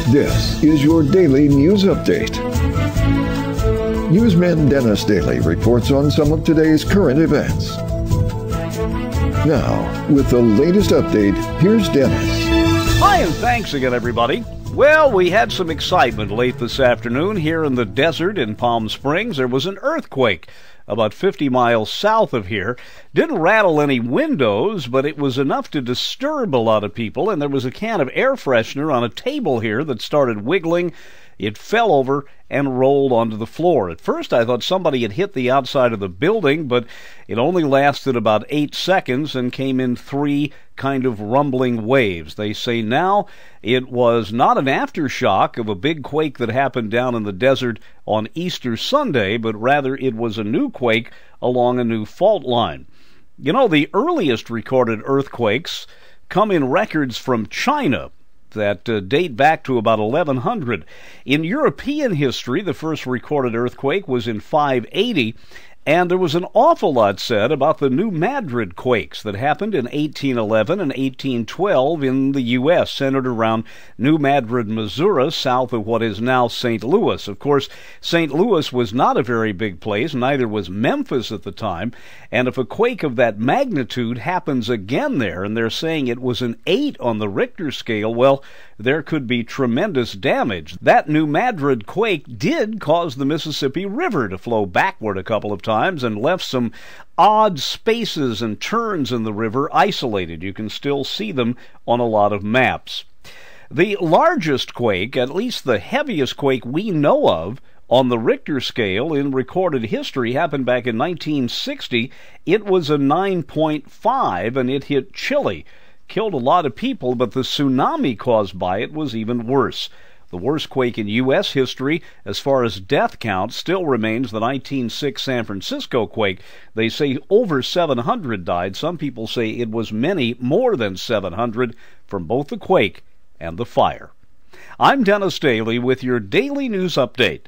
This is your daily news update. Newsman Dennis Daily reports on some of today's current events. Now, with the latest update, here's Dennis. Hi, and thanks again, everybody. Well, we had some excitement late this afternoon here in the desert in Palm Springs. There was an earthquake about 50 miles south of here. Didn't rattle any windows, but it was enough to disturb a lot of people, and there was a can of air freshener on a table here that started wiggling. It fell over and rolled onto the floor. At first I thought somebody had hit the outside of the building, but it only lasted about 8 seconds and came in 3 kind of rumbling waves. They say now it was not an aftershock of a big quake that happened down in the desert on Easter Sunday, but rather it was a new quake along a new fault line. You know, the earliest recorded earthquakes come in records from China that date back to about 1100. In European history, the first recorded earthquake was in 580, and there was an awful lot said about the New Madrid quakes that happened in 1811 and 1812 in the U.S., centered around New Madrid, Missouri, south of what is now St. Louis. Of course, St. Louis was not a very big place, neither was Memphis at the time, and if a quake of that magnitude happens again there, and they're saying it was an 8 on the Richter scale, well, there could be tremendous damage. That New Madrid quake did cause the Mississippi River to flow backward a couple of times and left some odd spaces and turns in the river isolated. You can still see them on a lot of maps. The largest quake, at least the heaviest quake we know of on the Richter scale in recorded history, happened back in 1960. It was a 9.5, and it hit Chile. Killed a lot of people, but the tsunami caused by it was even worse. The worst quake in U.S. history, as far as death count, still remains the 1906 San Francisco quake. They say over 700 died. Some people say it was many more than 700 from both the quake and the fire. I'm Dennis Daily with your daily news update.